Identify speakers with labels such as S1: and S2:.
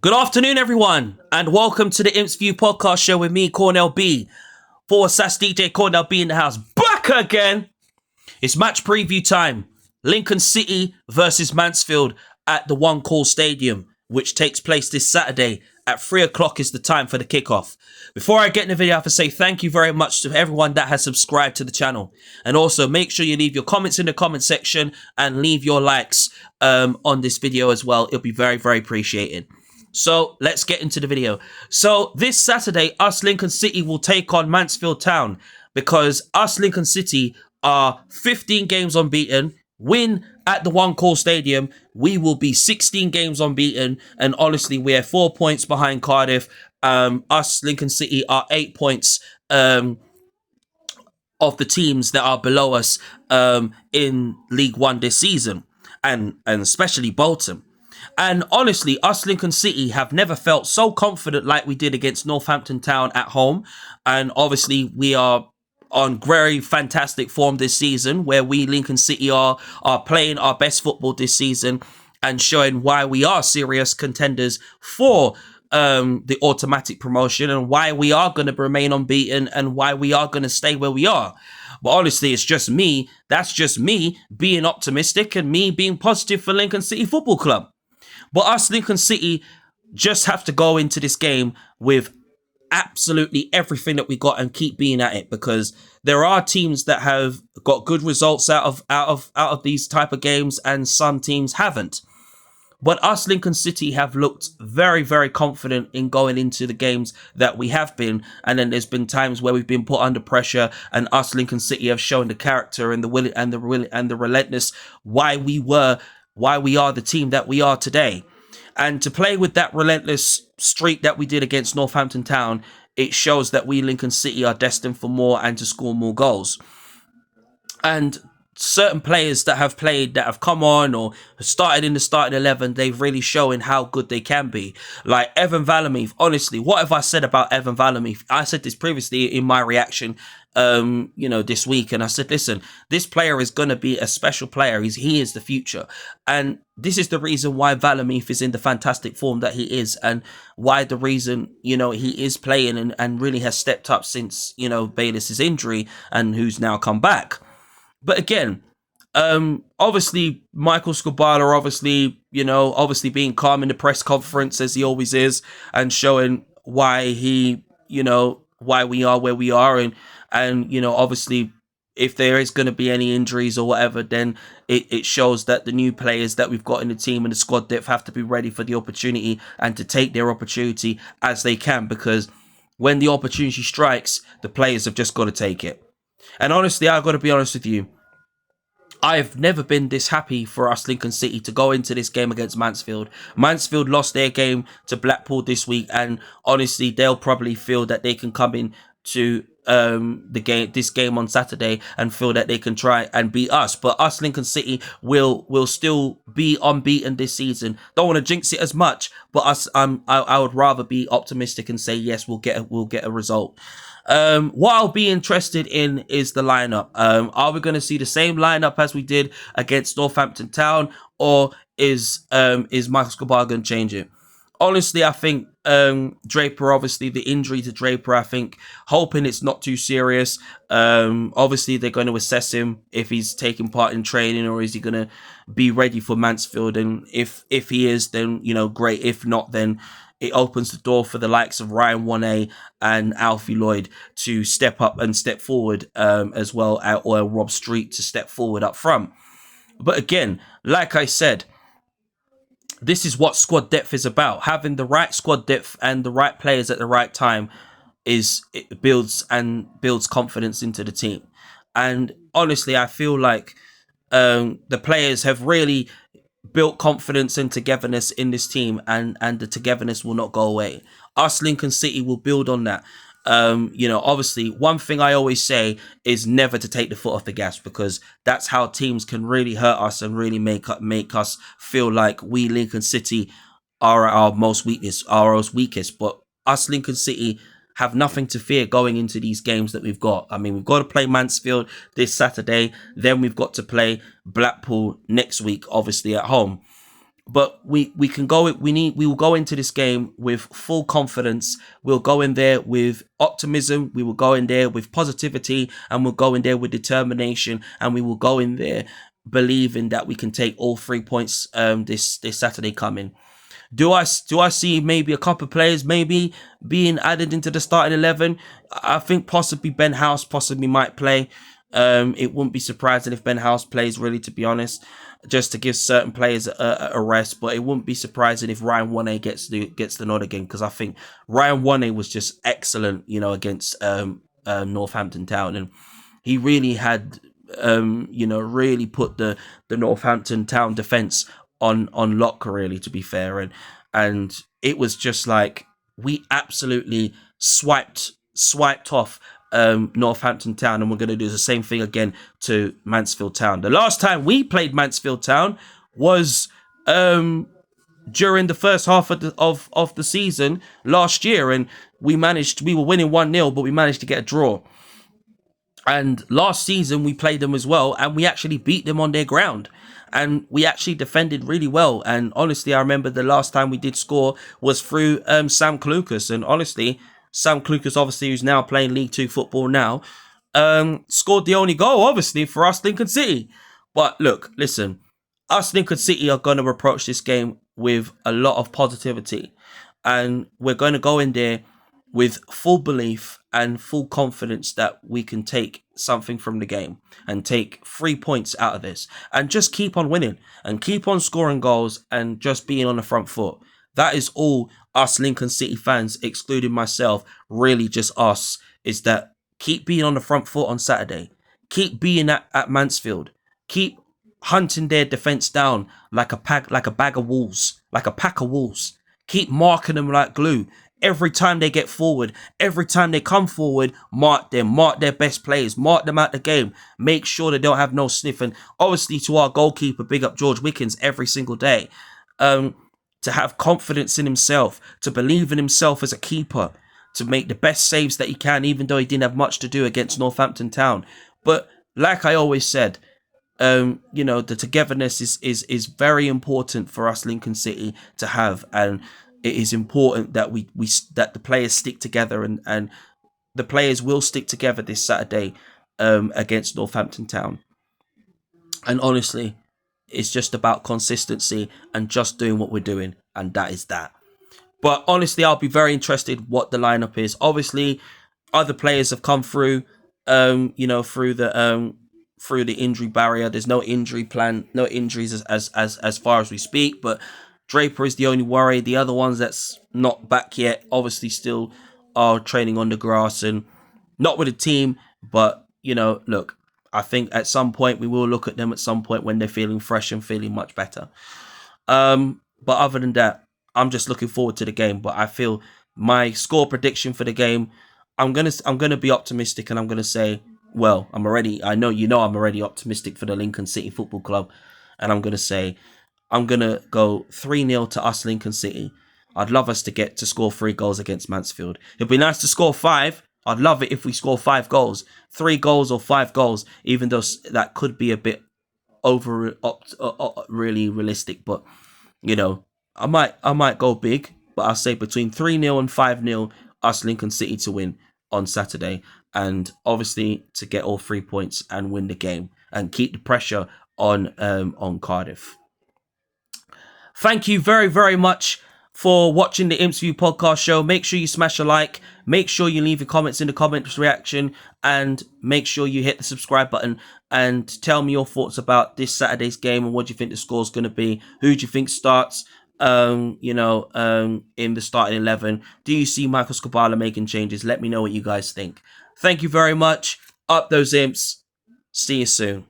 S1: Good afternoon, everyone, and welcome to the Imps View podcast show with me, Cornell B. /DJ Cornell B in the house. Back again! It's match preview time. Lincoln City versus Mansfield at the One Call Stadium, which takes place this Saturday at 3 o'clock is the time for the kickoff. Before I get in the video, I have to say thank you very much to everyone that has subscribed to the channel. And also make sure you leave your comments in the comment section and leave your likes on this video as well. It'll be very, very appreciated. So let's get into the video. So this Saturday, us Lincoln City will take on Mansfield Town because us Lincoln City are 15 games unbeaten. Win at the One Call Stadium, we will be 16 games unbeaten. And honestly, we're 4 points behind Cardiff. Us Lincoln City are 8 points of the teams that are below us in League One this season, and especially Bolton. And honestly, us Lincoln City have never felt so confident like we did against Northampton Town at home. And obviously, we are on very fantastic form this season, where we Lincoln City are playing our best football this season and showing why we are serious contenders for the automatic promotion and why we are going to remain unbeaten and why we are going to stay where we are. But honestly, it's just me. That's just me being optimistic and me being positive for Lincoln City Football Club. But us Lincoln City just have to go into this game with absolutely everything that we got and keep being at it, because there are teams that have got good results out of these type of games and some teams haven't. But us Lincoln City have looked very, very confident in going into the games that we have been. And then there's been times where we've been put under pressure, and us Lincoln City have shown the character and the will and the relentless why we are the team that we are today. And to play with that relentless streak that we did against Northampton Town, it shows that we Lincoln City are destined for more and to score more goals. And certain players that have played, that have come on or started in the starting 11, they've really shown how good they can be. Like Evan Valameith, honestly, what have I said about Evan Valameith? I said this previously in my reaction this week, and I said, listen, this player is going to be a special player. He is the future. And this is the reason why Valameith is in the fantastic form that he is, and why the reason, he is playing and really has stepped up since, Bayliss's injury, and who's now come back. But again, obviously Michael Skubala, obviously being calm in the press conference as he always is, and showing why why we are where we are, and obviously if there is going to be any injuries or whatever, then it shows that the new players that we've got in the team and the squad depth have to be ready for the opportunity and to take their opportunity as they can, because when the opportunity strikes, the players have just got to take it. And honestly, I've got to be honest with you, I've never been this happy for us Lincoln City to go into this game against Mansfield. Mansfield lost their game to Blackpool this week, and honestly, they'll probably feel that they can come in to this game on Saturday and feel that they can try and beat us. But us Lincoln City will still be unbeaten this season. Don't want to jinx it as much, but I would rather be optimistic and say yes, we'll get a result. What I'll be interested in is the lineup. Are we going to see the same lineup as we did against Northampton Town, or is Michael Skubala going to change it? Honestly, I think Draper, obviously the injury to Draper, I think, hoping it's not too serious. Obviously they're going to assess him if he's taking part in training, or is he going to be ready for Mansfield. And if he is, then great. If not, then it opens the door for the likes of Ryan 1A and Alfie Lloyd to step up and step forward as well, or Rob Street to step forward up front. But again, like I said, this is what squad depth is about. Having the right squad depth and the right players at the right time builds confidence into the team. And honestly, I feel like the players have really built confidence and togetherness in this team, and the togetherness will not go away. Us Lincoln City will build on that. Obviously, one thing I always say is never to take the foot off the gas, because that's how teams can really hurt us and really make us feel like we Lincoln City are our most weakest. But us Lincoln City have nothing to fear going into these games that we've got. I mean, we've got to play Mansfield this Saturday, then we've got to play Blackpool next week, obviously at home. but we can go. We will go into this game with full confidence. We'll go in there with optimism. We will go in there with positivity, and we'll go in there with determination. And we will go in there believing that we can take all 3 points this Saturday coming. Do I see maybe a couple of players maybe being added into the starting 11? I think possibly Ben House possibly might play. It wouldn't be surprising if Ben House plays, really, to be honest, just to give certain players a rest. But it wouldn't be surprising if Ryan Wane gets the nod again, because I think Ryan Wane was just excellent, against Northampton Town, and he really had really put the Northampton Town defense on lock, really, to be fair, and it was just like we absolutely swiped off Northampton Town, and we're going to do the same thing again to Mansfield Town. The last time we played Mansfield Town was during the first half of the season last year, and we were winning 1-0, but we managed to get a draw. And last season we played them as well, and we actually beat them on their ground. And we actually defended really well. And honestly, I remember the last time we did score was through Sam Clucas. And honestly, Sam Clucas, obviously, who's now playing League 2 football now, scored the only goal, obviously, for us, Lincoln City. But look, listen, us Lincoln City are going to approach this game with a lot of positivity. And we're going to go in there with full belief and full confidence that we can take something from the game and take 3 points out of this and just keep on winning and keep on scoring goals and just being on the front foot. That is all us Lincoln City fans, excluding myself, really just us, is that keep being on the front foot on Saturday. Keep being at Mansfield. Keep hunting their defence down like a bag of wolves, like a pack of wolves. Keep marking them like glue. Every time they get forward, every time they come forward, mark them, mark their best players, mark them out the game. Make sure they don't have no sniff. And obviously to our goalkeeper, big up George Wickens every single day. To have confidence in himself, to believe in himself as a keeper, to make the best saves that he can, even though he didn't have much to do against Northampton Town. But like I always said, the togetherness is very important for us Lincoln City to have, and it is important that that the players stick together, and the players will stick together this Saturday against Northampton Town. And honestly, it's just about consistency and just doing what we're doing, and that is that. But honestly, I'll be very interested what the lineup is. Obviously, other players have come through, through the injury barrier. There's no injury plan, no injuries as far as we speak. But Draper is the only worry. The other ones that's not back yet, obviously, still are training on the grass and not with the team. But look, I think at some point we will look at them at some point when they're feeling fresh and feeling much better. But other than that, I'm just looking forward to the game. But I feel my score prediction for the game, I'm gonna be optimistic, and I'm gonna say, well, I'm already optimistic for the Lincoln City Football Club, and I'm gonna go 3-0 to us Lincoln City. I'd love us to score 3 goals against Mansfield. It'd be nice to score 5. I'd love it if we score 5 goals, 3 goals or 5 goals, even though that could be a bit really realistic. But I might go big, but I'll say between 3-0 and 5-0, us Lincoln City to win on Saturday, and obviously to get all 3 points and win the game and keep the pressure on Cardiff. Thank you very, very much for watching the Imps View podcast show. Make sure you smash a like. Make sure you leave your comments in the comments reaction, and make sure you hit the subscribe button and tell me your thoughts about this Saturday's game and what do you think the score's going to be. Who do you think starts? In the starting 11. Do you see Michael Skubala making changes? Let me know what you guys think. Thank you very much. Up those Imps. See you soon.